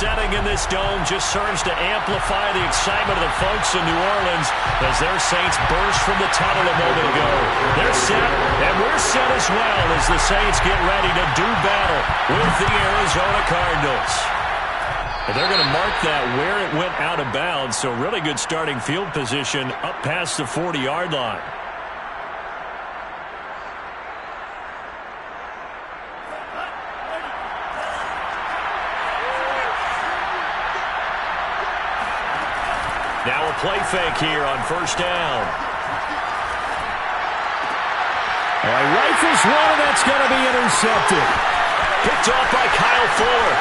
setting in this dome just serves to amplify the excitement of the folks in New Orleans as their Saints burst from the tunnel a moment ago. They're set, and we're set as well as the Saints get ready to do battle with the Arizona Cardinals. And they're going to mark that where it went out of bounds, so really good starting field position up past the 40-yard line. Now a play fake here on first down. All right, rifles one, and that's going to be intercepted. Picked off by Kyle Fuller.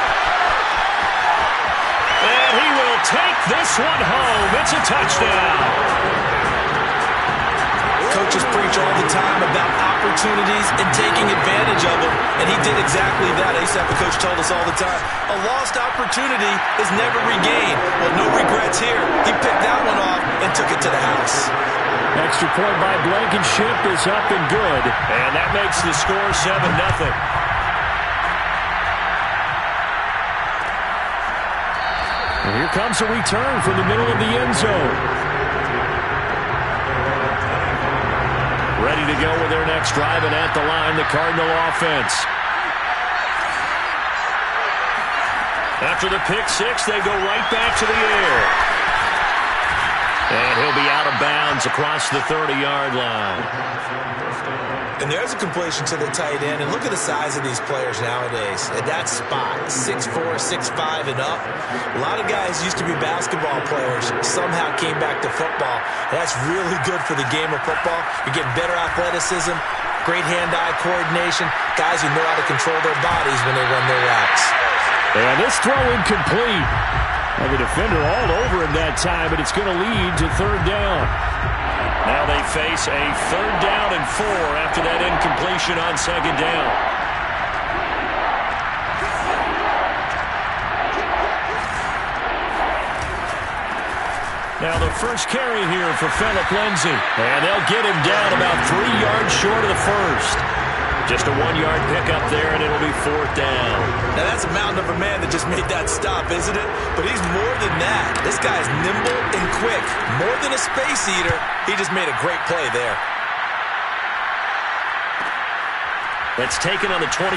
And he will take this one home. It's a touchdown. Coaches preach all the time about opportunities and taking advantage of them, and he did exactly that. I used to have a coach told us all the time, a lost opportunity is never regained. Well, no regrets here. He picked that one off and took it to the house. Extra point by Blankenship is up and good, and that makes the score 7-0. And here comes a return from the middle of the end zone. Ready to go with their next drive, and at the line, the Cardinal offense. After the pick six, they go right back to the air. And he'll be out of bounds across the 30-yard line. And there's a completion to the tight end. And look at the size of these players nowadays. At that spot, 6'4", 6'5", and up. A lot of guys used to be basketball players, somehow came back to football. And that's really good for the game of football. You're getting better athleticism, great hand-eye coordination, guys who know how to control their bodies when they run their routes. And this throw incomplete. And the defender all over him that time, but it's going to lead to third down. Now they face a third down and 4 after that incompletion on second down. Now the first carry here for Phillip Lindsay. And they'll get him down about 3 yards short of the first. Just a 1-yard pickup there, and it'll be fourth down. Now that's a mountain of a man that just made that stop, isn't it? But he's more than that. This guy's nimble and quick. More than a space eater, he just made a great play there. That's taken on the 25.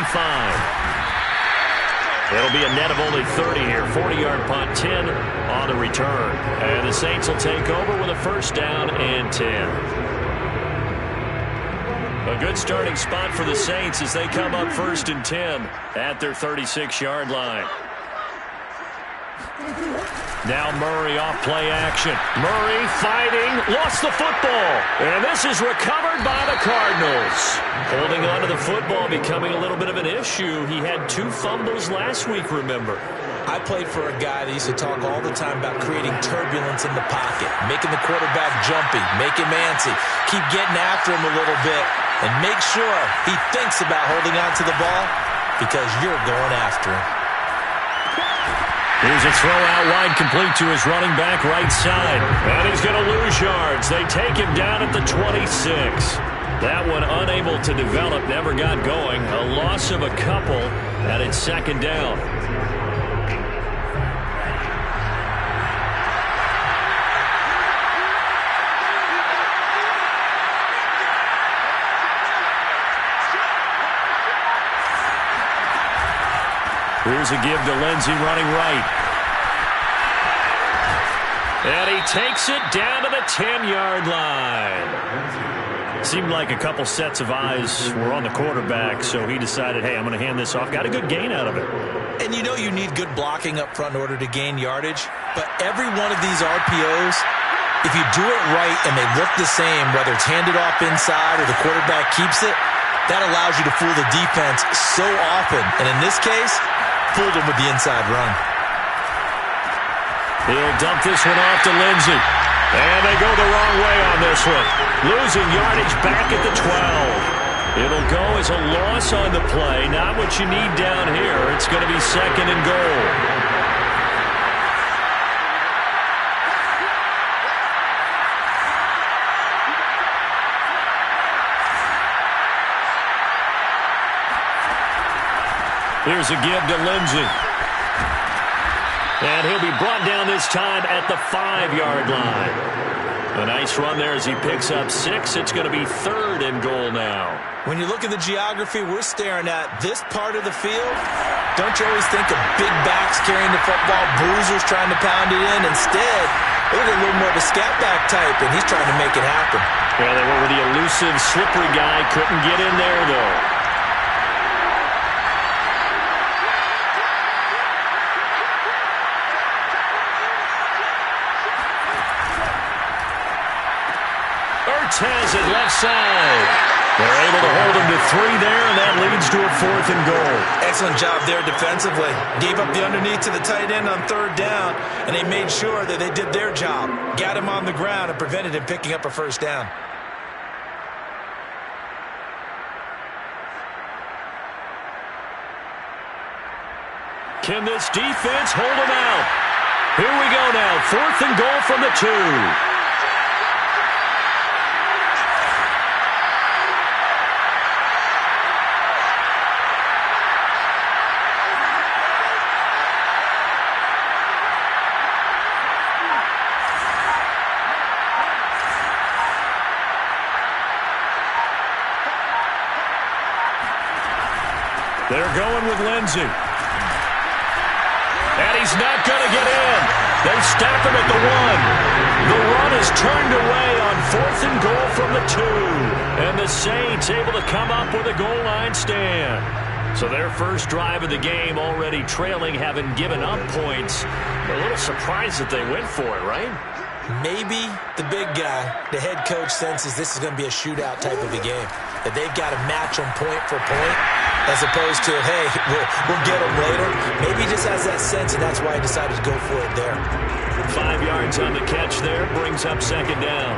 It'll be a net of only 30 here. 40-yard punt, 10 on the return. And the Saints will take over with a first down and 10. A good starting spot for the Saints as they come up first and 10 at their 36-yard line. Now Murray off play action. Murray fighting, lost the football. And this is recovered by the Cardinals. Holding on to the football becoming a little bit of an issue. He had 2 fumbles last week, remember. I played for a guy that used to talk all the time about creating turbulence in the pocket, making the quarterback jumpy, make him antsy, keep getting after him a little bit, and make sure he thinks about holding on to the ball because you're going after him. Here's a throw out wide, complete to his running back right side. And he's going to lose yards. They take him down at the 26. That one unable to develop, never got going. A loss of a couple, and it's second down. Here's a give to Lindsay running right. And he takes it down to the 10-yard line. Seemed like a couple sets of eyes were on the quarterback, so he decided, hey, I'm going to hand this off. Got a good gain out of it. And you know you need good blocking up front in order to gain yardage, but every one of these RPOs, if you do it right and they look the same, whether it's handed off inside or the quarterback keeps it, that allows you to fool the defense so often. And in this case, fooled him with the inside run. He'll dump this one off to Lindsay. And they go the wrong way on this one. Losing yardage back at the 12. It'll go as a loss on the play. Not what you need down here. It's going to be second and goal. Here's a give to Lindsay. And he'll be brought down this time at the 5-yard line. A nice run there as he picks up 6. It's going to be 3rd and goal now. When you look at the geography we're staring at, this part of the field, don't you always think of big backs carrying the football, bruisers trying to pound it in? Instead, look at a little more of a scat back type, and he's trying to make it happen. Well, they went with the elusive, slippery guy. Couldn't get in there, though. Has it left side. They're able to hold him to 3 there, and that leads to a 4th and goal. Excellent job there defensively. Gave up the underneath to the tight end on 3rd down, and they made sure that they did their job. Got him on the ground and prevented him picking up a 1st down. Can this defense hold him out? Here we go now. 4th and goal from the 2. They're going with Lindsey. And he's not going to get in. They stop him at the 1. The run is turned away on 4th and goal from the 2. And the Saints able to come up with a goal line stand. So their first drive of the game already trailing, having given up points. A little surprised that they went for it, right? Maybe the big guy, the head coach, senses this is going to be a shootout type of a game. That they've got to match them point for point, as opposed to, hey, we'll get them later. Maybe he just has that sense, and that's why he decided to go for it there. 5 yards on the catch there, brings up 2nd down.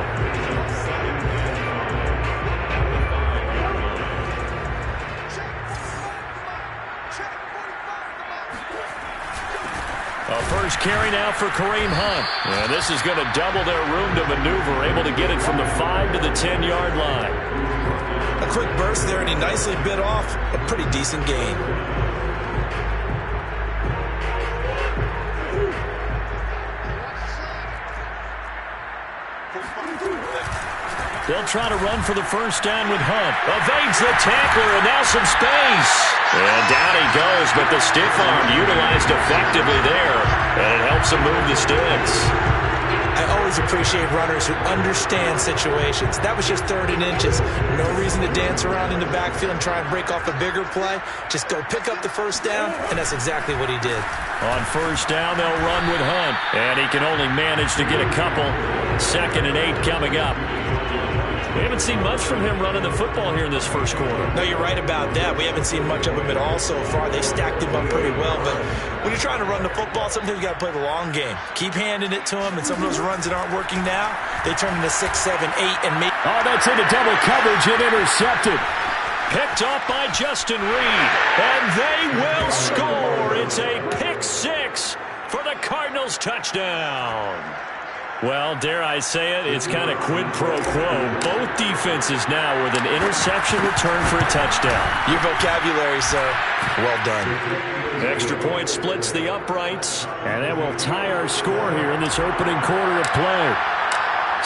A first carry now for Kareem Hunt. And this is going to double their room to maneuver, able to get it from the 5 to the 10-yard line. A quick burst there, and he nicely bit off a pretty decent gain. They'll try to run for the 1st down with Hunt. Evades the tackler, and now some space. And down he goes, but the stiff arm utilized effectively there, and it helps him move the sticks. I always appreciate runners who understand situations. That was just 3rd and inches. No reason to dance around in the backfield and try and break off a bigger play. Just go pick up the 1st down, and that's exactly what he did. On 1st down, they'll run with Hunt, and he can only manage to get a couple. 2nd and 8 coming up. We haven't seen much from him running the football here in this first quarter. No, you're right about that. We haven't seen much of him at all so far. They stacked him up pretty well, but when you're trying to run the football, sometimes you got to play the long game. Keep handing it to him, and some of those runs that aren't working now, they turn into 6, 7, 8, and maybe. Oh, that's into double coverage and intercepted. Picked off by Justin Reed, and they will score. It's a pick 6 for the Cardinals touchdown. Well, dare I say it, it's kind of quid pro quo. Both defenses now with an interception return for a touchdown. Your vocabulary, sir. Well done. Extra point splits the uprights, and that will tie our score here in this opening quarter of play.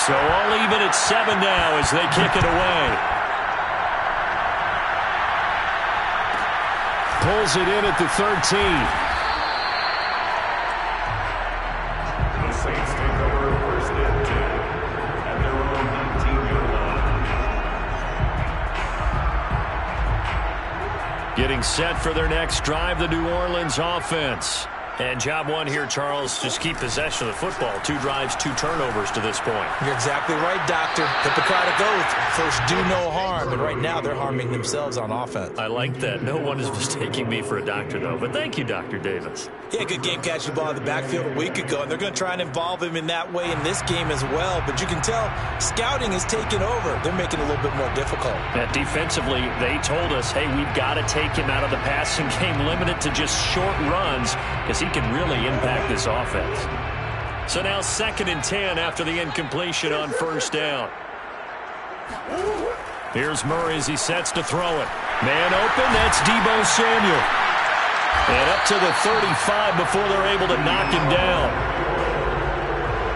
So all even at 7 now as they kick it away. Pulls it in at the 13. Getting set for their next drive, the New Orleans offense. And job one here, Charles, just keep possession of the football. 2 drives, 2 turnovers to this point. You're exactly right, Doctor. Hippocratic oath. First, do no harm. And right now, they're harming themselves on offense. I like that. No one is mistaking me for a doctor, though. But thank you, Dr. Davis. Yeah, good game catching the ball in the backfield a week ago. And they're going to try and involve him in that way in this game as well. But you can tell scouting is taking over. They're making it a little bit more difficult. Yeah, defensively, they told us, hey, we've got to take him out of the passing game, limit it to just short runs, because he can really impact this offense. So now 2nd and 10 after the incompletion on 1st down. Here's Murray as he sets to throw it. Man open, that's Deebo Samuel. And up to the 35 before they're able to knock him down.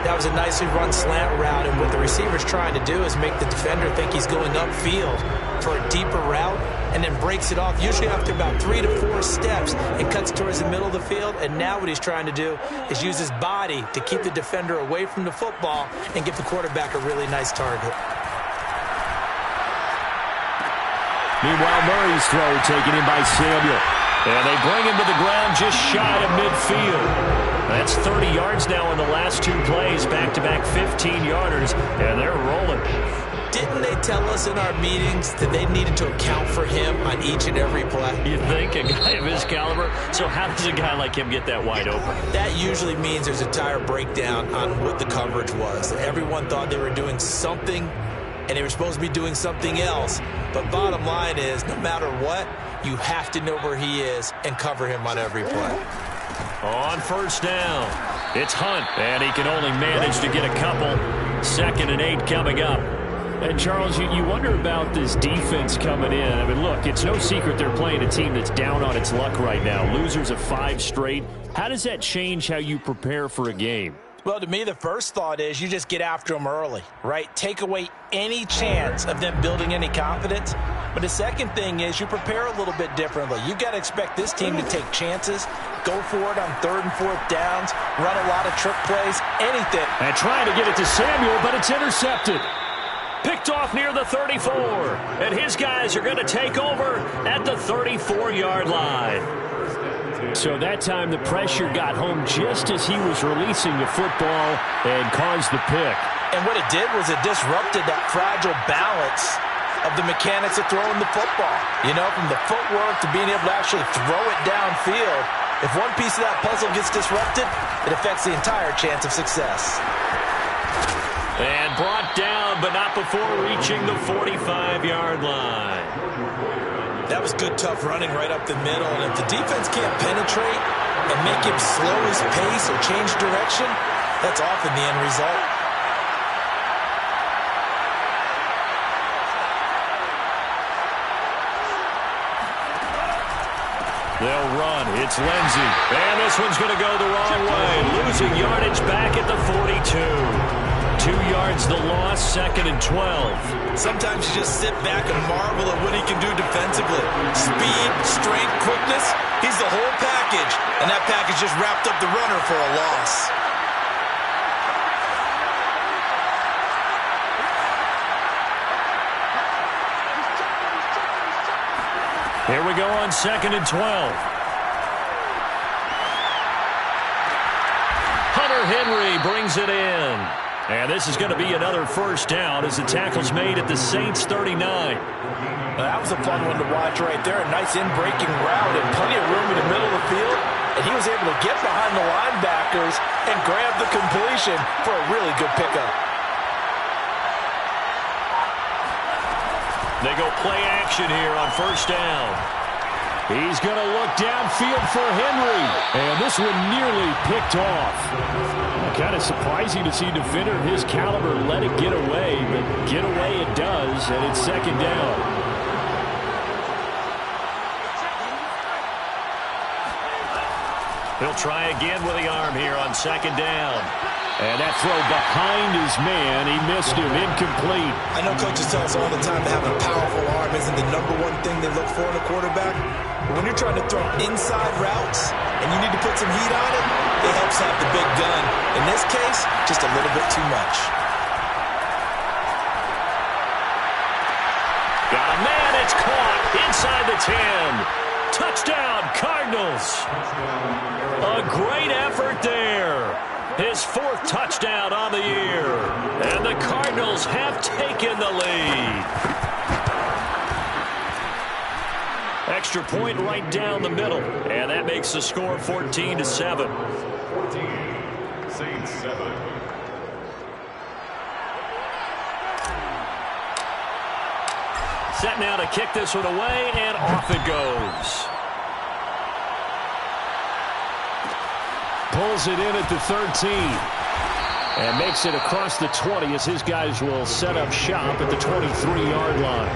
That was a nicely run slant route, and what the receiver's trying to do is make the defender think he's going upfield for a deeper route, and then breaks it off, usually after about 3 to 4 steps, and cuts towards the middle of the field. And now what he's trying to do is use his body to keep the defender away from the football and give the quarterback a really nice target. Meanwhile, Murray's throw taken in by Samuel. And they bring him to the ground just shy of midfield. That's 30 yards now in the last 2 plays, back-to-back 15-yarders, and they're rolling. Didn't they tell us in our meetings that they needed to account for him on each and every play? You think? A guy of his caliber? So how does a guy like him get that wide open? That usually means there's a entire breakdown on what the coverage was. Everyone thought they were doing something, and they were supposed to be doing something else. But bottom line is, no matter what, you have to know where he is and cover him on every play. On first down, it's Hunt, and he can only manage to get a couple. 2nd and 8 coming up. And, Charles, you wonder about this defense coming in. I mean, look, it's no secret they're playing a team that's down on its luck right now. Losers of 5 straight. How does that change how you prepare for a game? Well, to me, the first thought is you just get after them early, right? Take away any chance of them building any confidence. But the second thing is you prepare a little bit differently. You've got to expect this team to take chances, go for it on 3rd and 4th downs, run a lot of trick plays, anything. And trying to get it to Samuel, but it's intercepted. Picked off near the 34. And his guys are going to take over at the 34-yard line. So that time the pressure got home just as he was releasing the football and caused the pick. And what it did was it disrupted that fragile balance of the mechanics of throwing the football. You know, from the footwork to being able to actually throw it downfield. If one piece of that puzzle gets disrupted, it affects the entire chance of success. And brought down, but not before reaching the 45-yard line. That was good, tough running right up the middle. And if the defense can't penetrate and make him slow his pace or change direction, that's often the end result. They'll run. It's Lindsey. And this one's going to go the wrong way. Losing yardage back at the 42. 2 yards the loss, 2nd and 12. Sometimes you just sit back and marvel at what he can do defensively. Speed, strength, quickness, he's the whole package. And that package just wrapped up the runner for a loss. Here we go on 2nd and 12. Hunter Henry brings it in. And this is going to be another first down as the tackle's made at the Saints 39. That was a fun one to watch right there. A nice in-breaking route and plenty of room in the middle of the field. And he was able to get behind the linebackers and grab the completion for a really good pickup. They go play action here on first down. He's going to look downfield for Henry. And this one nearly picked off. Kind of surprising to see a defender of his caliber let it get away, but get away it does, and it's 2nd down. He'll try again with the arm here on 2nd down. And that throw behind his man, he missed him, incomplete. I know coaches tell us all the time that having a powerful arm isn't the #1 thing they look for in a quarterback. But when you're trying to throw inside routes and you need to put some heat on it, it helps have the big gun. In this case, just a little bit too much. Got a man, it's caught inside the 10. Touchdown, Cardinals. A great effort there. His 4th touchdown on the year. And the Cardinals have taken the lead. Extra point right down the middle. And that makes the score 14-7. 14, Saints 7. Set now to kick this one away, and off it goes. Pulls it in at the 13. And makes it across the 20 as his guys will set up shop at the 23-yard line.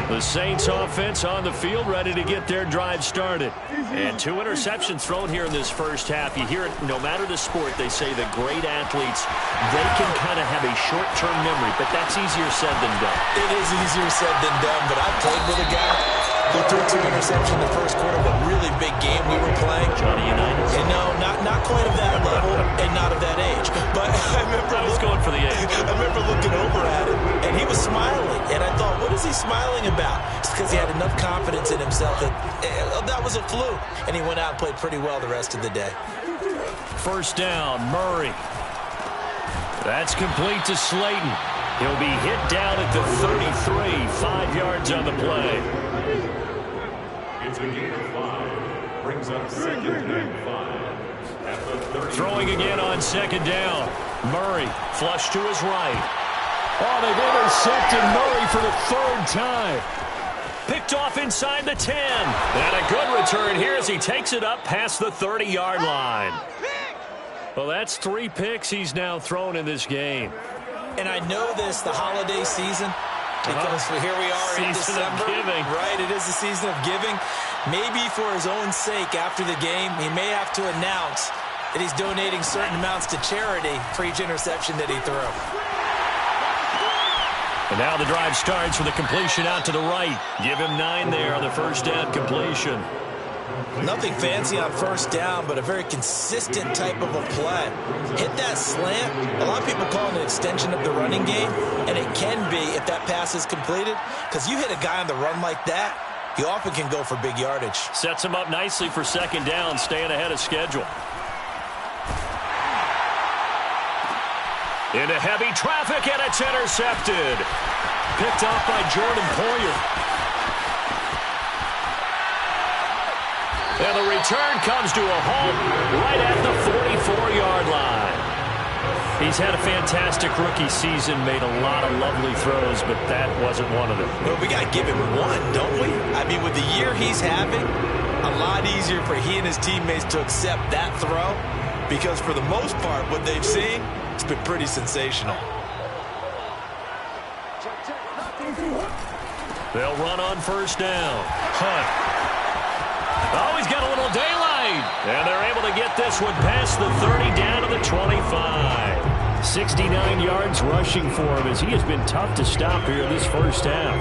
The Saints offense on the field, ready to get their drive started. And 2 interceptions thrown here in this first half. You hear it, no matter the sport, they say the great athletes, they can kind of have a short-term memory, but that's easier said than done. It is easier said than done, but I played with a guy who threw 2 interceptions in the first quarter of a really big game we were playing. Johnny Unitas? And no, not quite of that level and not of that age. But I was going for the age. I remember looking over at him, and he was smiling. And I thought, what is he smiling about? It's because he had enough confidence in himself that was a fluke. And he went out and played pretty well the rest of the day. First down, Murray. That's complete to Slayton. He'll be hit down at the 33, 5 yards on the play. It's a gain of 5. Brings up 2nd and 5. At the 30. Throwing again on 2nd down. Murray flush to his right. Oh, they've intercepted Murray for the 3rd time. Picked off inside the 10. And a good return here as he takes it up past the 30-yard line. Well, that's 3 picks he's now thrown in this game. And I know this, the holiday season, because here we are in December. Season of giving. Right, it is the season of giving. Maybe for his own sake after the game, he may have to announce that he's donating certain amounts to charity for each interception that he threw. And now the drive starts with a completion out to the right. Give him 9 there on the first down completion. Nothing fancy on first down, but a very consistent type of a play. Hit that slant. A lot of people call it an extension of the running game, and it can be if that pass is completed, because you hit a guy on the run like that, you often can go for big yardage. Sets him up nicely for 2nd down, staying ahead of schedule. Into heavy traffic, and it's intercepted. Picked off by Jordan Poyer. And the return comes to a halt right at the 44-yard line. He's had a fantastic rookie season, made a lot of lovely throws, but that wasn't one of them. Well, we got to give him one, don't we? I mean, with the year he's having, a lot easier for he and his teammates to accept that throw, because for the most part, what they've seen, it's been pretty sensational. They'll run on first down. Hunt. Oh, he's got a little daylight. And they're able to get this one past the 30 down to the 25. 69 yards rushing for him as he has been tough to stop here this first half.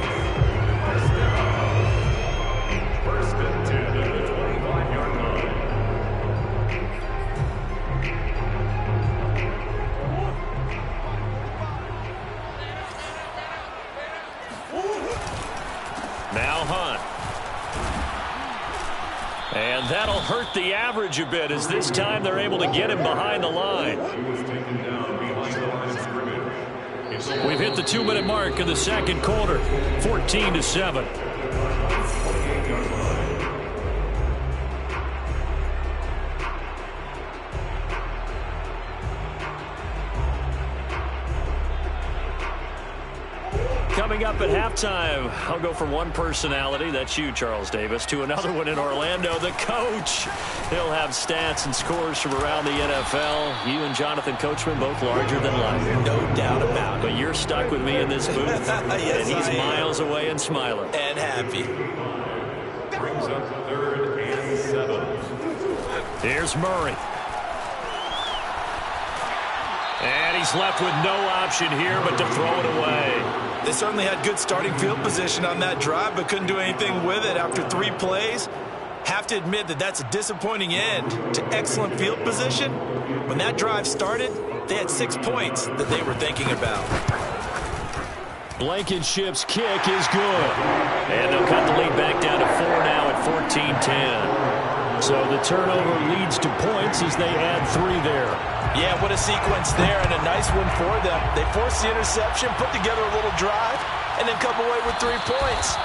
First and 10 at the 25-yard line. Now Hunt. And that'll hurt the average a bit as this time they're able to get him behind the line. We've hit the 2-minute mark of the second quarter, 14-7. Coming up at halftime, I'll go from one personality, that's you, Charles Davis, to another one in Orlando, the coach. He'll have stats and scores from around the NFL. You and Jonathan Coachman, both larger than life. No doubt about it. But you're stuck with me in this booth. Yes, and he's I am. miles away and smiling. And happy. Brings up 3rd and 7. Here's Murray. And he's left with no option here but to throw it away. They certainly had good starting field position on that drive, but couldn't do anything with it after 3 plays. Have to admit that that's a disappointing end to excellent field position. When that drive started, they had 6 points that they were thinking about. Blankenship's kick is good. And they'll cut the lead back down to 4 now at 14-10. So the turnover leads to points as they add 3 there. Yeah, what a sequence there, and a nice one for them. They forced the interception, put together a little drive, and then come away with 3 points.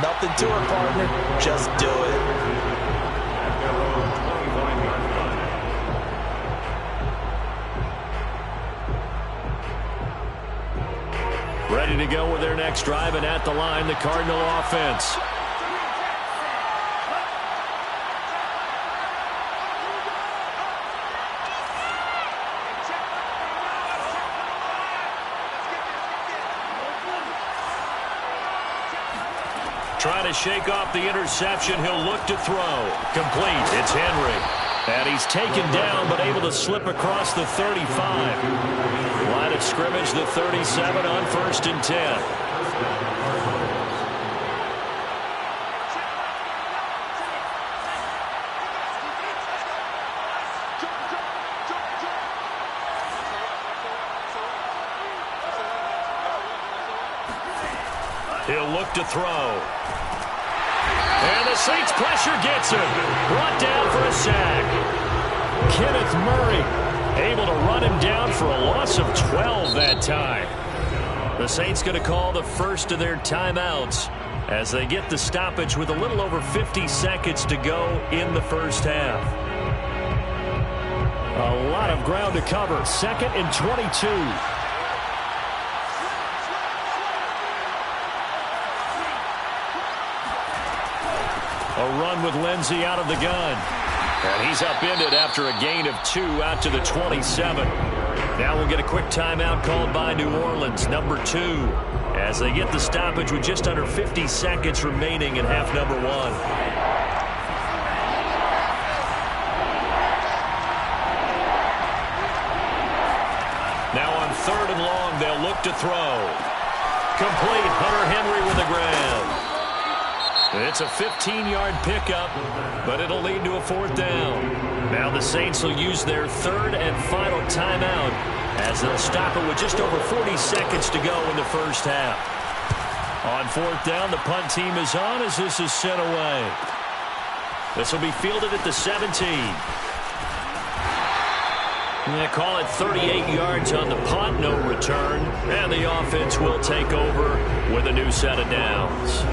Nothing to it, partner. Just do it. Ready to go with their next drive, and at the line, the Cardinal offense. trying to shake off the interception. He'll look to throw. Complete. It's Henry. And he's taken down but able to slip across the 35. Line of scrimmage, the 37 on 1st and 10. He'll look to throw. And the Saints pressure gets him. Brought down for a sack. Kenneth Murray able to run him down for a loss of 12 that time. The Saints going to call the first of their timeouts as they get the stoppage with a little over 50 seconds to go in the first half. A lot of ground to cover. 2nd and 22. A run with Lindsey out of the gun. And he's upended after a gain of 2 out to the 27. Now we'll get a quick timeout called by New Orleans, number 2, as they get the stoppage with just under 50 seconds remaining in half number 1. Now on 3rd and long, they'll look to throw. Complete. Hunter Henry with the grab. It's a 15-yard pickup, but it'll lead to a 4th down. Now the Saints will use their 3rd and final timeout as they'll stop it with just over 40 seconds to go in the first half. On 4th down, the punt team is on as this is sent away. This will be fielded at the 17. They call it 38 yards on the punt, no return, and the offense will take over with a new set of downs.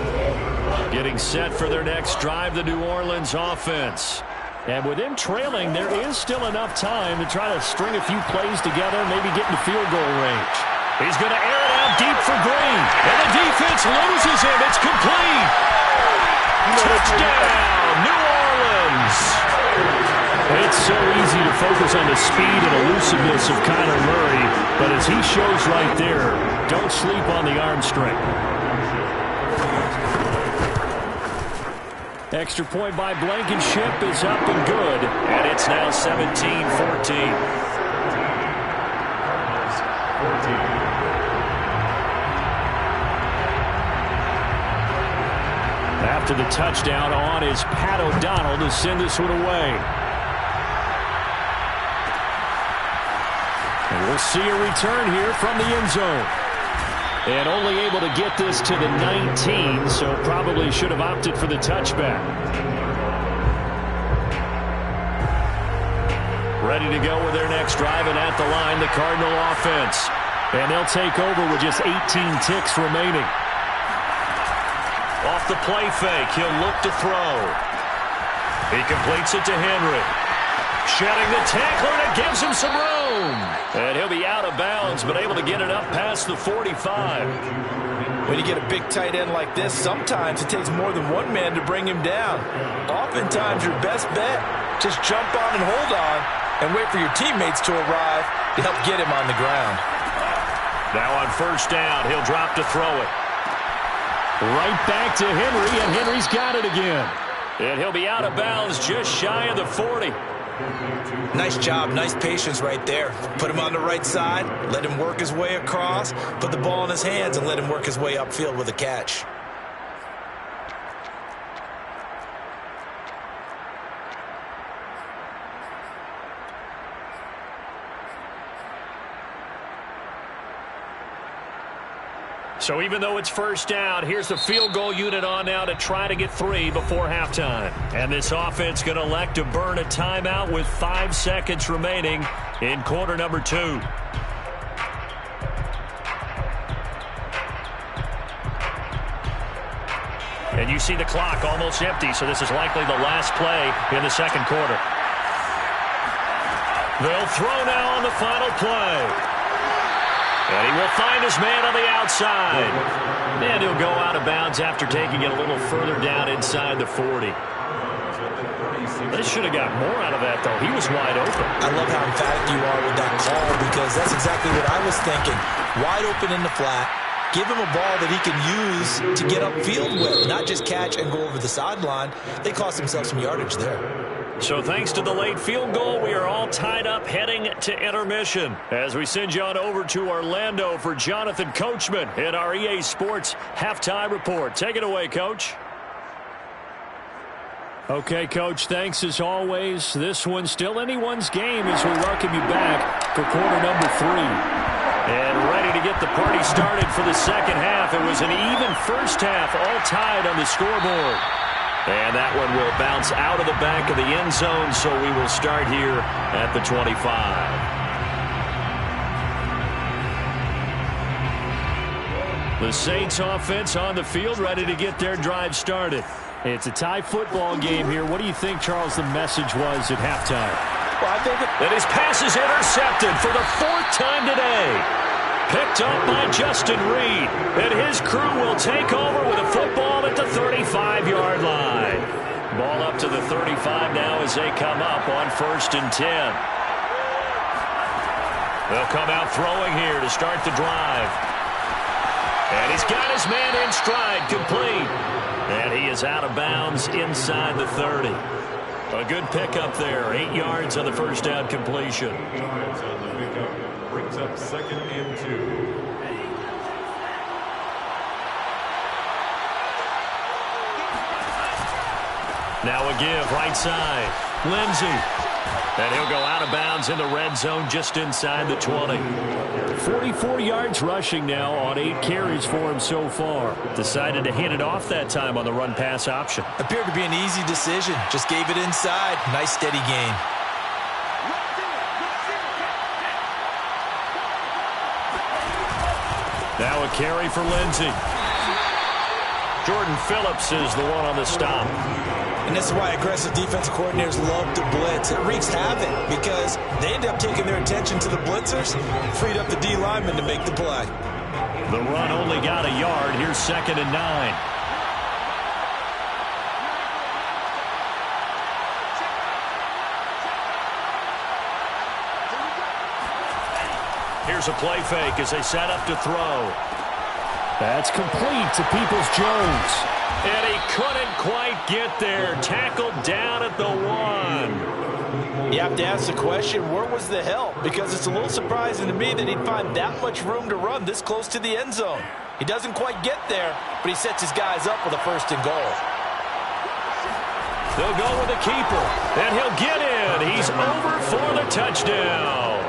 Getting set for their next drive, the New Orleans offense. And with him trailing, there is still enough time to try to string a few plays together, maybe get into field goal range. He's going to air it out deep for Green. And the defense loses him. It's complete. Touchdown, New Orleans. It's so easy to focus on the speed and elusiveness of Kyler Murray, but as he shows right there, don't sleep on the arm strength. Extra point by Blankenship is up and good, and it's now 17-14. After the touchdown, on is Pat O'Donnell to send this one away. And we'll see a return here from the end zone. And only able to get this to the 19, so probably should have opted for the touchback. Ready to go with their next drive, and at the line, the Cardinal offense. And they'll take over with just 18 ticks remaining. Off the play fake, he'll look to throw. He completes it to Henry. Shedding the tackler, and it gives him some room. And he'll be out of bounds, but able to get it up past the 45. When you get a big tight end like this, sometimes it takes more than one man to bring him down. Oftentimes, your best bet, just jump on and hold on and wait for your teammates to arrive to help get him on the ground. Now on 1st down, he'll drop to throw it. Right back to Henry, and Henry's got it again. And he'll be out of bounds just shy of the 40. Nice job, nice patience right there. Put him on the right side, let him work his way across, put the ball in his hands, and let him work his way upfield with a catch. So even though it's 1st down, here's the field goal unit on now to try to get 3 before halftime. And this offense going to elect to burn a timeout with 5 seconds remaining in quarter number 2. And you see the clock almost empty, so this is likely the last play in the 2nd quarter. They'll throw now on the final play. And he will find his man on the outside. And he'll go out of bounds after taking it a little further down inside the 40. They should have got more out of that, though. He was wide open. I love how emphatic you are with that call, because that's exactly what I was thinking. Wide open in the flat. Give him a ball that he can use to get upfield with, not just catch and go over the sideline. They cost themselves some yardage there. So thanks to the late field goal, we are all tied up heading to intermission as we send you on over to Orlando for Jonathan Coachman in our EA Sports Halftime Report. Take it away, Coach. Okay, Coach, thanks as always. This one's still anyone's game as we welcome you back for quarter number 3. And ready to get the party started for the second half. It was an even first half, all tied on the scoreboard. And that one will bounce out of the back of the end zone, so we will start here at the 25. The Saints offense on the field, ready to get their drive started. It's a tie football game here. What do you think, Charles, the message was at halftime? Well, I think that his pass is intercepted for the 4th time today. Picked up by Justin Reed. And his crew will take over with a football at the 35-yard line. Ball up to the 35 now as they come up on 1st and 10. They'll come out throwing here to start the drive. And he's got his man in stride, complete. And he is out of bounds inside the 30. A good pickup there. 8 yards on the first down completion. 8 yards on the pickup. Brings up 2nd and 2. Now a give, right side. Lindsey. And he'll go out of bounds in the red zone just inside the 20. 44 yards rushing now on 8 carries for him so far. Decided to hand it off that time on the run-pass option. appeared to be an easy decision. Just gave it inside. Nice steady gain. Now a carry for Lindsey. Jordan Phillips is the one on the stop. And this is why aggressive defensive coordinators love to blitz. It wreaks havoc because they end up taking their attention to the blitzers, freed up the D lineman to make the play. The run only got a yard. Here's 2nd and 9. Here's a play fake as they set up to throw. That's complete to Peoples-Jones. And he couldn't quite get there. Tackled down at the 1. You have to ask the question, where was the help? Because it's a little surprising to me that he'd find that much room to run this close to the end zone. He doesn't quite get there, but he sets his guys up with a 1st and goal. They'll go with the keeper, and he'll get in. He's over for the touchdown.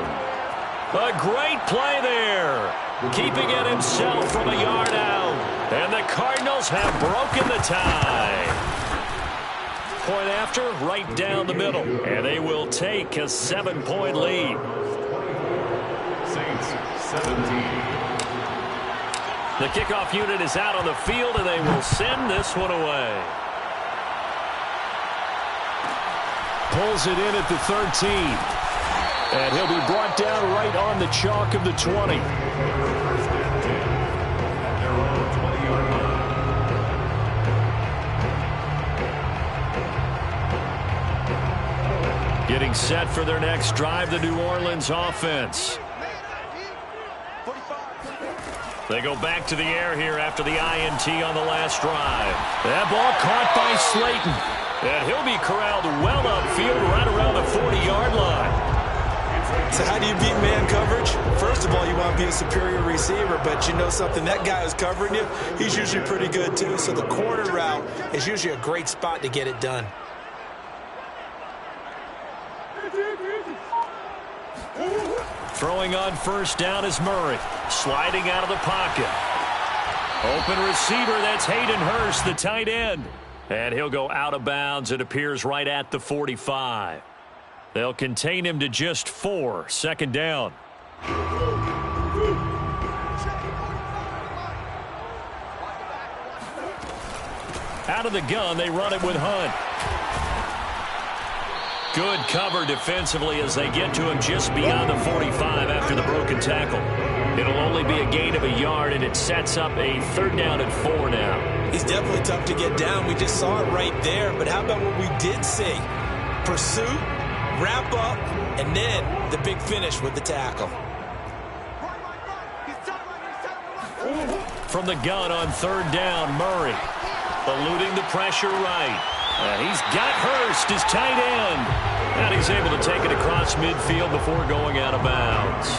A great play there. Keeping it himself from a yard out. And the Cardinals have broken the tie. Point after, right down the middle. And they will take a 7-point lead. Saints 17. The kickoff unit is out on the field, and they will send this one away. Pulls it in at the 13. And he'll be brought down right on the chalk of the 20. Getting set for their next drive, the New Orleans offense. They go back to the air here after the INT on the last drive. That ball caught by Slayton. And he'll be corralled well upfield right around the 40-yard line. So how do you beat man coverage? First of all, you want to be a superior receiver, but you know something, that guy who's covering you, he's usually pretty good too. So the corner route is usually a great spot to get it done. Throwing on 1st down is Murray. Sliding out of the pocket. Open receiver, that's Hayden Hurst, the tight end. And he'll go out of bounds. It appears right at the 45. They'll contain him to just 4. 2nd down. Out of the gun, they run it with Hunt. Good cover defensively as they get to him just beyond the 45 after the broken tackle. It'll only be a gain of a yard, and it sets up a 3rd down and 4 now. He's definitely tough to get down. We just saw it right there. But how about what we did see? Pursuit, wrap up, and then the big finish with the tackle. from the gun on third down. Murray eluding the pressure right. He's got Hurst, his tight end. And he's able to take it across midfield before going out of bounds.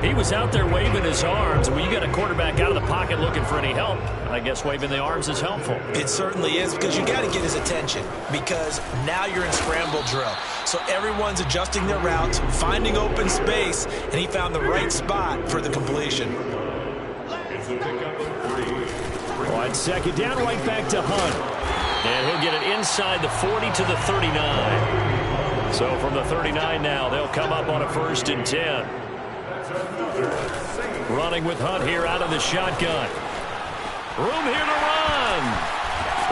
He was out there waving his arms. When you got a quarterback out of the pocket looking for any help, I guess waving the arms is helpful. It certainly is, because you got to get his attention, because now you're in scramble drill. So everyone's adjusting their routes, finding open space, and he found the right spot for the completion. On second down, right back to Hunt. And he'll get it inside the 40 to the 39. So from the 39 now, they'll come up on a 1st and 10. Running with Hunt here out of the shotgun. Room here to run.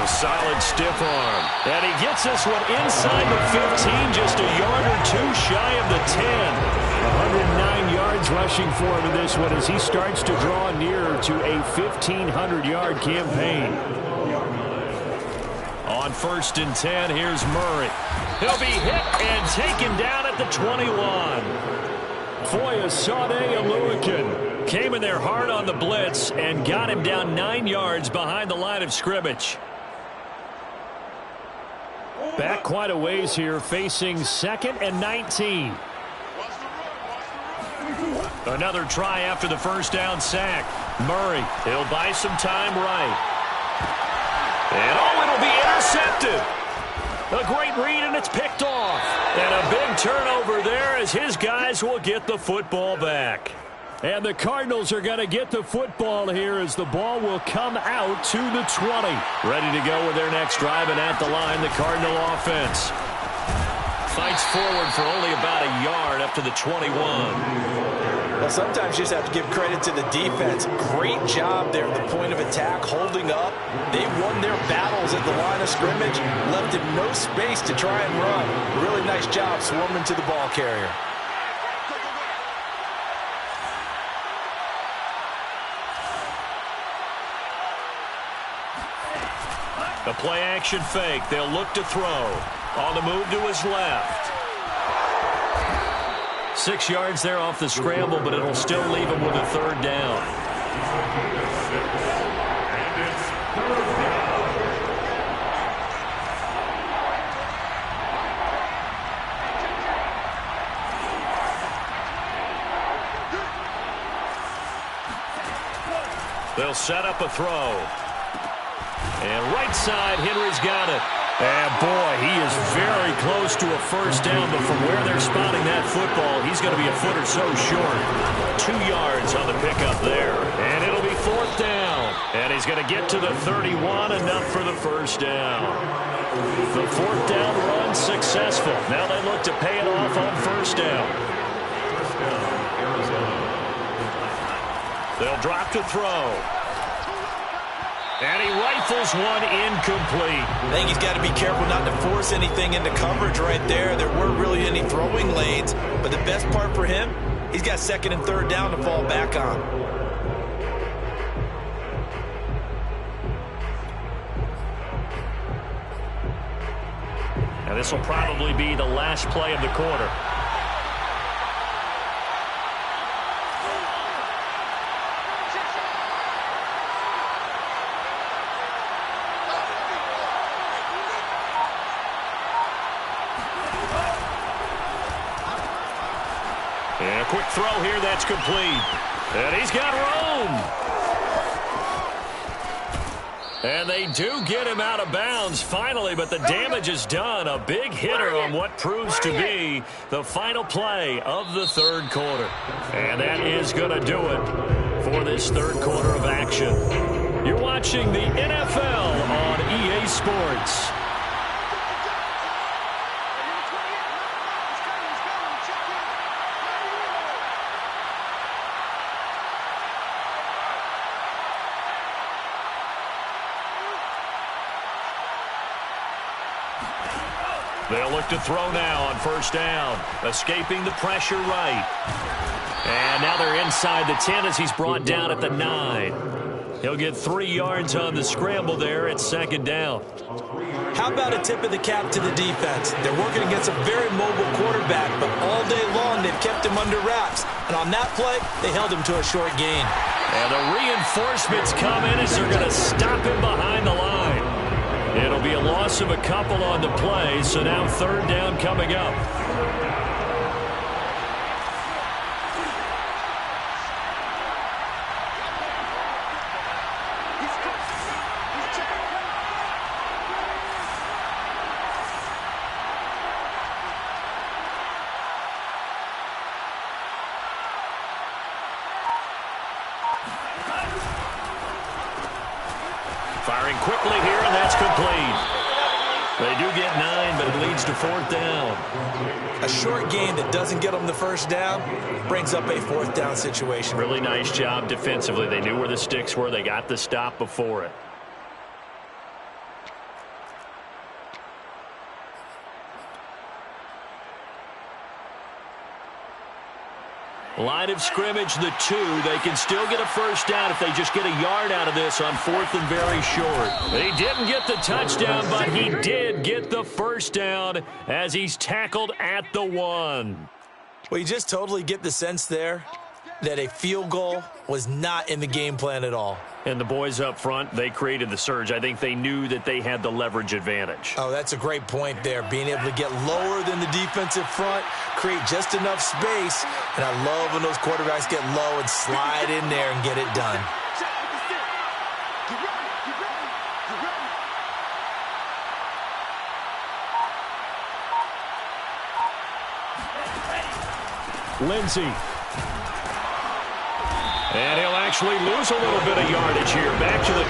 A solid stiff arm. And he gets this one inside the 15, just a yard or two shy of the 10. 109 yards rushing for him in this one as he starts to draw nearer to a 1,500-yard campaign. On 1st and 10, here's Murray. He'll be hit and taken down at the 21. Foyesade Oluokun came in there hard on the blitz and got him down 9 yards behind the line of scrimmage. Back quite a ways here, facing 2nd and 19. Another try after the first down sack. Murray, he'll buy some time right. And it'll be intercepted. A great read, and it's picked off. And a big turnover there as his guys will get the football back. And the Cardinals are going to get the football here as the ball will come out to the 20. Ready to go with their next drive, and at the line, the Cardinal offense fights forward for only about a yard up to the 21. Well, sometimes you just have to give credit to the defense. Great job there at the point of attack, holding up. They won their battles at the line of scrimmage, left him no space to try and run. Really nice job swarming to the ball carrier. The play-action fake. They'll look to throw. On the move to his left. 6 yards there off the scramble, but it'll still leave him with a 3rd down. They'll set up a throw. And right side, Henry's got it. And boy, he is very close to a 1st down, but from where they're spotting that football, he's going to be a foot or so short. 2 yards on the pickup there. And it'll be 4th down. And he's going to get to the 31, enough for the 1st down. The 4th down run successful. Now they look to pay it off on 1st down. They'll drop to throw. And he rifles one incomplete. I think he's got to be careful not to force anything into coverage right there. There weren't really any throwing lanes. But the best part for him, he's got 2nd and 3rd down to fall back on. And this will probably be the last play of the quarter. And a quick throw here, that's complete. And he's got room. And they do get him out of bounds finally, but the damage is done. A big hitter on what proves to be the final play of the 3rd quarter. And that is going to do it for this 3rd quarter of action. You're watching the NFL on EA Sports. They'll look to throw now on 1st down. Escaping the pressure right. And now they're inside the 10 as he's brought down at the 9. He'll get 3 yards on the scramble there at 2nd down. How about a tip of the cap to the defense? They're working against a very mobile quarterback, but all day long they've kept him under wraps. And on that play, they held him to a short gain. And the reinforcements come in as they're going to stop him behind the line. It'll be a loss of a couple on the play, so now third down coming up. Firing quickly here, and that's complete. They do get 9, but it leads to fourth down. A short game that doesn't get them the first down brings up a fourth down situation. Really nice job defensively. They knew where the sticks were. They got the stop before it. Line of scrimmage, the 2. They can still get a first down if they just get a yard out of this on fourth and very short. He didn't get the touchdown, but he did get the first down as he's tackled at the 1. Well, you just totally get the sense there that a field goal was not in the game plan at all. And the boys up front, they created the surge. I think they knew that they had the leverage advantage. Oh, that's a great point there. Being able to get lower than the defensive front, create just enough space. And I love when those quarterbacks get low and slide in there and get it done. Lindsey. And he'll actually lose a little bit of yardage here. Back to the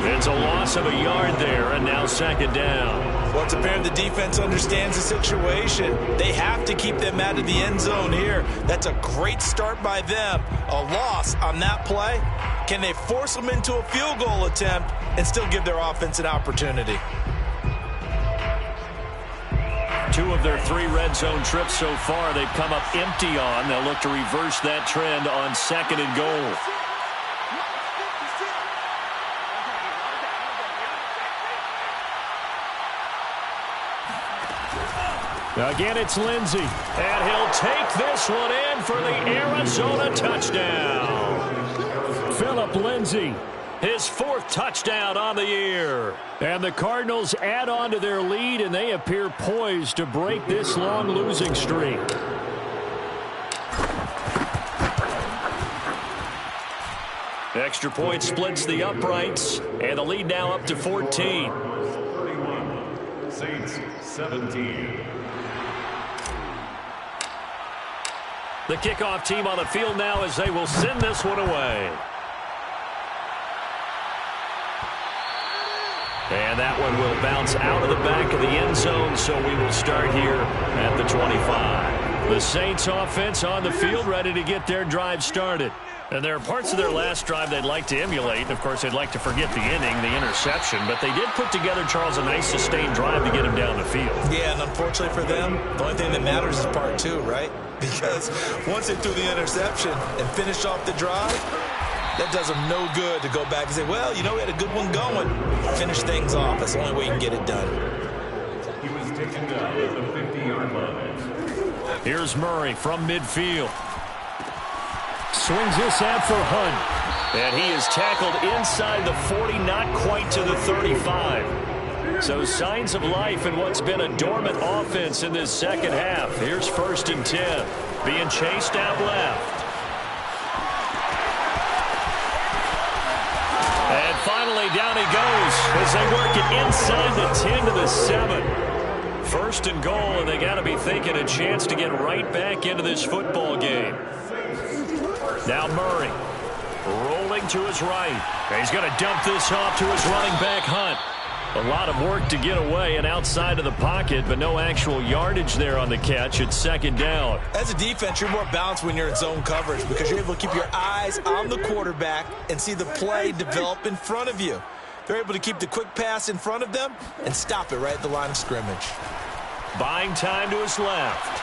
2. It's a loss of a yard there, and now second down. Well, it's apparent the defense understands the situation. They have to keep them out of the end zone here. That's a great start by them. A loss on that play. Can they force them into a field goal attempt and still give their offense an opportunity? 2 of their 3 red zone trips so far, they've come up empty on. They'll look to reverse that trend on second and goal. Again, it's Lindsey. And he'll take this one in for the Arizona touchdown. Phillip Lindsey. His 4th touchdown on the year. And the Cardinals add on to their lead, and they appear poised to break this long losing streak. Extra point splits the uprights, and the lead now up to 14. 31, Saints 17. The kickoff team on the field now as they will send this one away. And that one will bounce out of the back of the end zone, so we will start here at the 25. The Saints offense on the field ready to get their drive started. And there are parts of their last drive they'd like to emulate. Of course, they'd like to forget the inning, the interception. But they did put together, Charles, a nice sustained drive to get him down the field. Yeah, and unfortunately for them, the only thing that matters is part 2, right? Because once they threw the interception and finished off the drive, that does them no good to go back and say, well, you know, we had a good one going. Finish things off. That's the only way you can get it done. He was taken down at the 50-yard line. Here's Murray from midfield. Swings this out for Hunt. And he is tackled inside the 40, not quite to the 35. So signs of life in what's been a dormant offense in this second half. Here's 1st and 10. Being chased out left. And finally, down he goes as they work it inside the 10 to the 7. 1st and goal, and they got to be thinking a chance to get right back into this football game. Now Murray rolling to his right. And he's going to dump this off to his running back, Hunt. A lot of work to get away and outside of the pocket, but no actual yardage there on the catch. It's second down. As a defense, you're more balanced when you're in zone coverage because you're able to keep your eyes on the quarterback and see the play develop in front of you. They're able to keep the quick pass in front of them and stop it right at the line of scrimmage. Buying time to his left.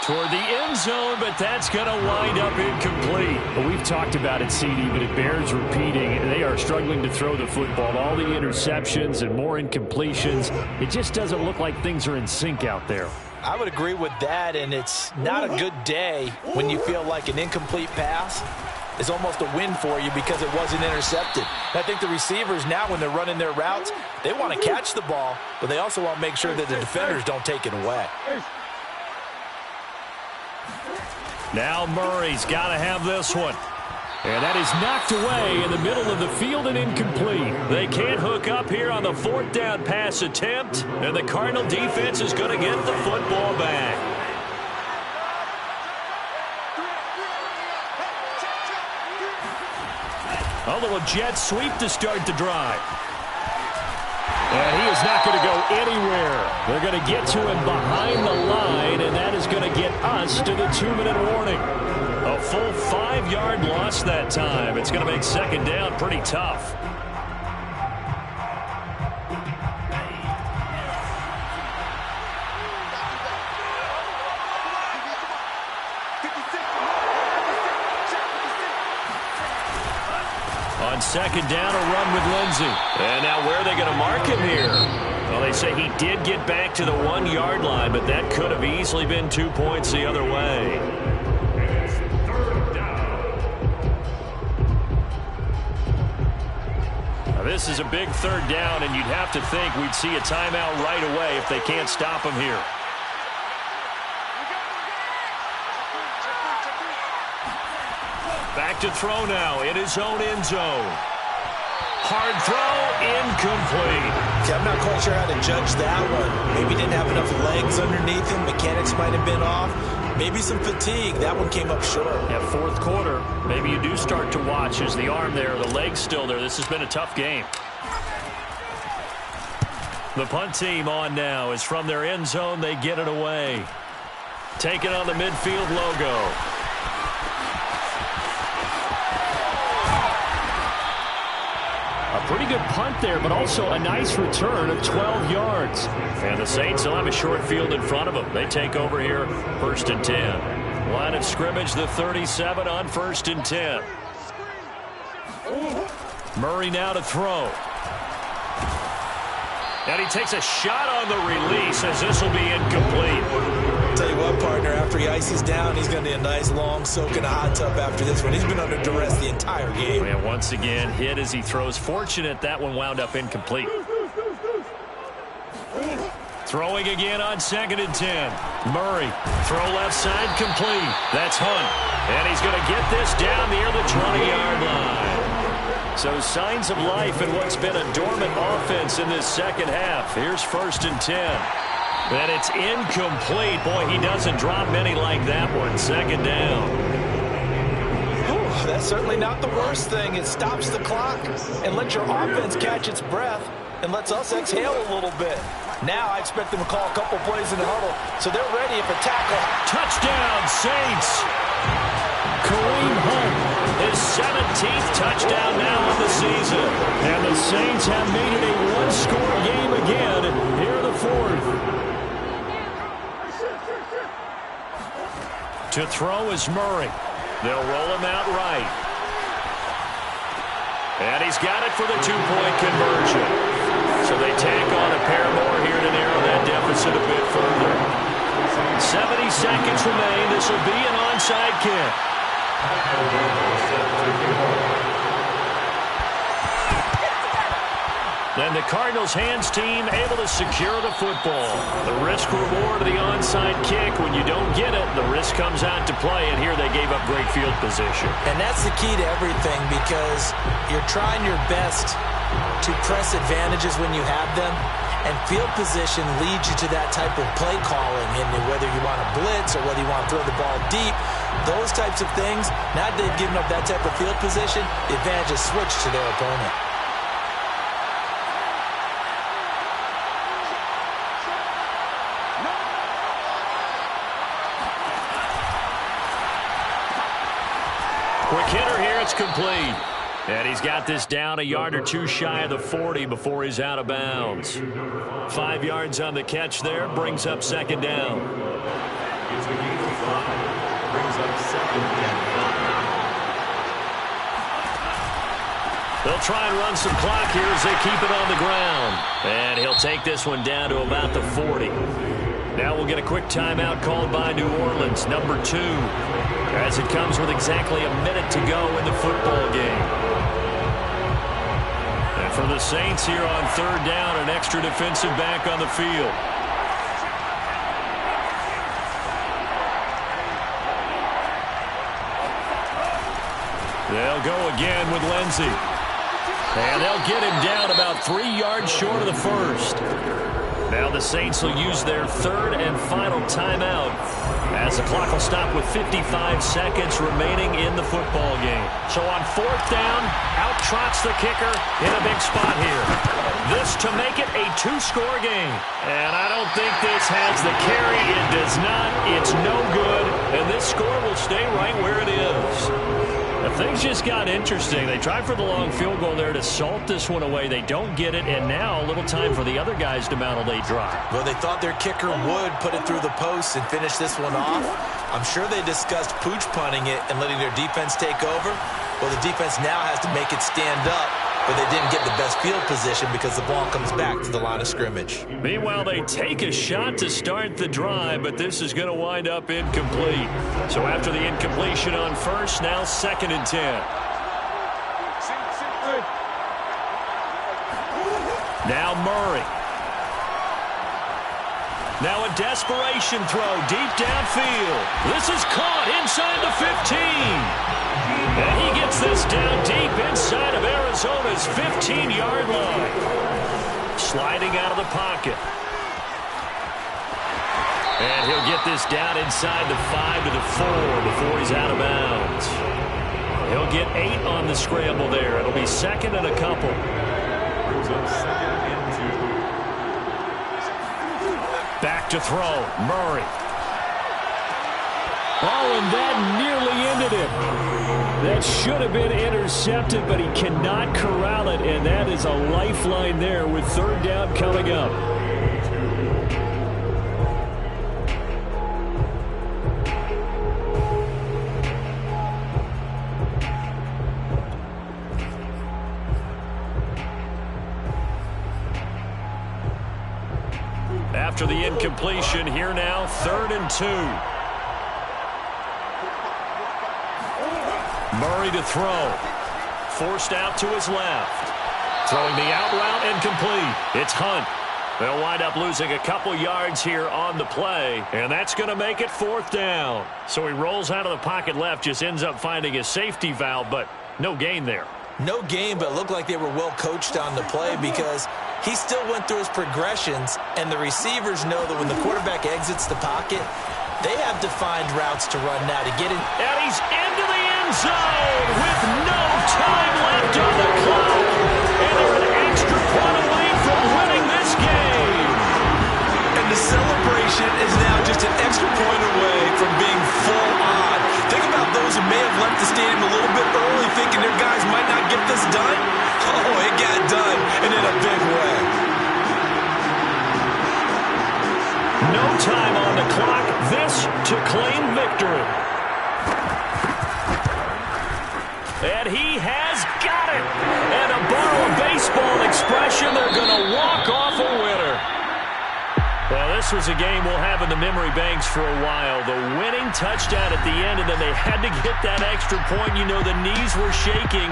Toward the end zone, but that's going to wind up incomplete. Well, we've talked about it, CD, but it bears repeating. They are struggling to throw the football. All the interceptions and more incompletions. It just doesn't look like things are in sync out there. I would agree with that, and it's not a good day when you feel like an incomplete pass is almost a win for you because it wasn't intercepted. And I think the receivers now, when they're running their routes, they want to catch the ball, but they also want to make sure that the defenders don't take it away. Now Murray's got to have this one. And that is knocked away in the middle of the field and incomplete. They can't hook up here on the 4th down pass attempt, and the Cardinal defense is going to get the football back. A little jet sweep to start the drive. And he is not going to go anywhere. They're going to get to him behind the line, and that is going to get us to the 2-minute warning. A full 5-yard loss that time. It's going to make second down pretty tough. On second down, a run with Lindsey. And now where are they going to mark him here? Well, they say he did get back to the 1-yard line, but that could have easily been 2 points the other way. Now, this is a big 3rd down, and you'd have to think we'd see a timeout right away if they can't stop him here. Back to throw now in his own end zone. Hard throw, incomplete. See, I'm not quite sure how to judge that one. Maybe didn't have enough legs underneath him. Mechanics might have been off. Maybe some fatigue. That one came up short. Yeah, 4th quarter, maybe you do start to watch. Is the arm there, the leg's still there? This has been a tough game. The punt team on now is from their end zone. They get it away. Taking on the midfield logo. A pretty good punt there, but also a nice return of 12 yards. And the Saints will have a short field in front of them. They take over here, 1st and 10. Line of scrimmage, the 37 on 1st and 10. Murray now to throw. And he takes a shot on the release as this will be incomplete. Tell you what, partner, after he ices down, he's going to need a nice long soak in a hot tub after this one. He's been under duress the entire game. And once again, hit as he throws. Fortunate that one wound up incomplete. Throwing again on 2nd and 10. Murray, throw left side, complete. That's Hunt. And he's going to get this down near the 20-yard line. So signs of life in what's been a dormant offense in this second half. Here's 1st and 10. And it's incomplete. Boy, he doesn't drop many like that one. 2nd down. That's certainly not the worst thing. It stops the clock and lets your offense catch its breath and lets us exhale a little bit. Now I expect them to call a couple plays in the huddle, so they're ready for tackle. Touchdown, Saints. Kareem Hunt, his 17th touchdown now of the season. And the Saints have made it a one-score game again here in the 4th. To throw is Murray. They'll roll him out right. And he's got it for the 2-point conversion. So they tack on a pair more here to narrow that deficit a bit further. 70 seconds remain. This will be an onside kick. Then the Cardinals hands team able to secure the football. The risk reward of the onside kick. When you don't get it, the risk comes out to play, and here they gave up great field position. And that's the key to everything, because you're trying your best to press advantages when you have them, and field position leads you to that type of play calling, and whether you want to blitz or whether you want to throw the ball deep, those types of things. Now that they've given up that type of field position, the advantage is switched to their opponent. Quick hitter here, it's complete. And he's got this down a yard or two shy of the 40 before he's out of bounds. 5 yards on the catch there, brings up 2nd down. It's a gain of 5, brings up 2nd and 5. They'll try and run some clock here as they keep it on the ground. And he'll take this one down to about the 40. Now we'll get a quick timeout called by New Orleans, number 2, as it comes with exactly a minute to go in the football game. And for the Saints here on 3rd down, an extra defensive back on the field. They'll go again with Lindsey. And they'll get him down about 3 yards short of the first. Now the Saints will use their 3rd and final timeout as the clock will stop with 55 seconds remaining in the football game. So on 4th down, out trots the kicker in a big spot here. This to make it a 2-score game. And I don't think this has the carry. It does not. It's no good. And this score will stay right where it is. Things just got interesting. They tried for the long field goal there to salt this one away. They don't get it, and now a little time for the other guys to mount a late drive. Well, they thought their kicker would put it through the post and finish this one off. I'm sure they discussed pooch punting it and letting their defense take over. Well, the defense now has to make it stand up, but they didn't get the best field position because the ball comes back to the line of scrimmage. Meanwhile, they take a shot to start the drive, but this is going to wind up incomplete. So after the incompletion on first, now 2nd and 10. Now Murray. Now a desperation throw deep downfield. This is caught inside the 15. And he gets this down deep inside of Arizona's 15-yard line. Sliding out of the pocket. And he'll get this down inside the 5 to the 4 before he's out of bounds. He'll get 8 on the scramble there. It'll be 2nd and a couple. Brings up 2nd and 2. Back to throw. Murray. Oh, and that nearly ended it. That should have been intercepted, but he cannot corral it, and that is a lifeline there with 3rd down coming up. After the incompletion, here now, 3rd and 2. Murray to throw. Forced out to his left. Throwing the out route incomplete. It's Hunt. They'll wind up losing a couple yards here on the play, and that's going to make it 4th down. So he rolls out of the pocket left, just ends up finding a safety valve, but no gain there. No gain, but it looked like they were well coached on the play because he still went through his progressions, and the receivers know that when the quarterback exits the pocket, they have to find routes to run now to get in. And he's into the end zone with no time left on the clock. And they're an extra point away from winning this game. And the celebration is now just an extra point away from being full on. Think about those who may have left the stadium a little bit early thinking their guys might not get this done. Oh, it got done, and in a big way. No time on the clock. This to claim victory. And he has got it. And to borrow a baseball expression, they're going to walk off a winner. Well, this was a game we'll have in the memory banks for a while. The winning touchdown at the end, and then they had to get that extra point. You know, the knees were shaking.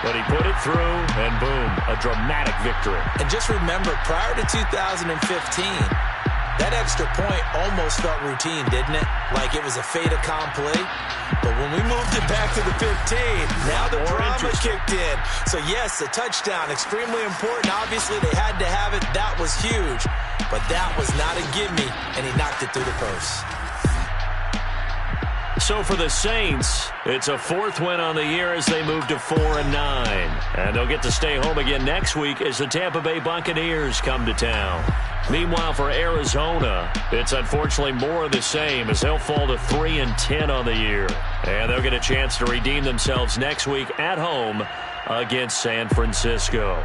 But he put it through, and boom, a dramatic victory. And just remember, prior to 2015, that extra point almost felt routine, didn't it? Like it was a fait accompli. But when we moved it back to the 15, now the drama kicked in. So yes, a touchdown, extremely important. Obviously, they had to have it. That was huge. But that was not a gimme, and he knocked it through the post. So for the Saints, it's a 4th win on the year as they move to 4-9. And they'll get to stay home again next week as the Tampa Bay Buccaneers come to town. Meanwhile, for Arizona, it's unfortunately more of the same as they'll fall to 3-10 on the year. And they'll get a chance to redeem themselves next week at home against San Francisco.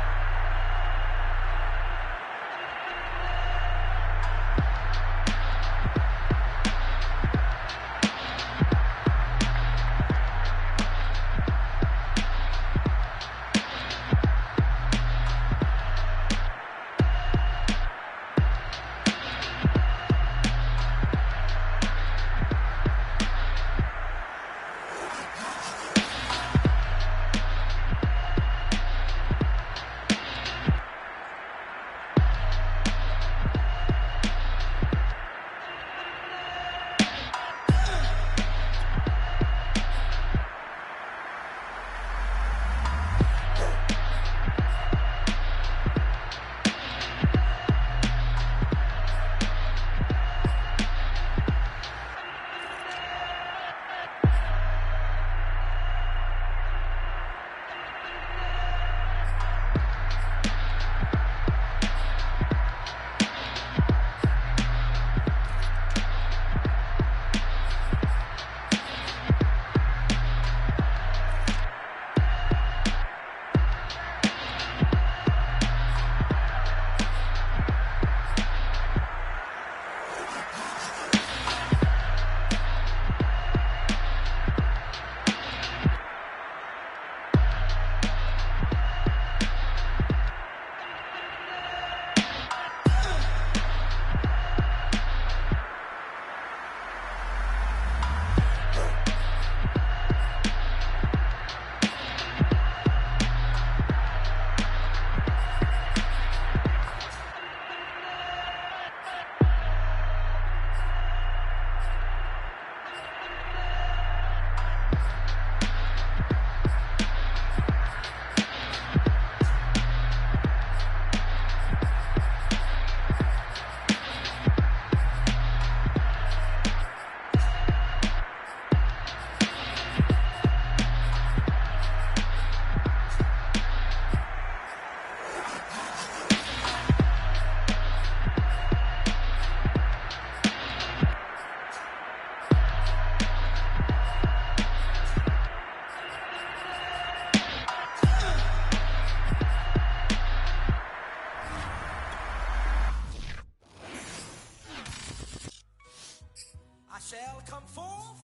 shall come forth.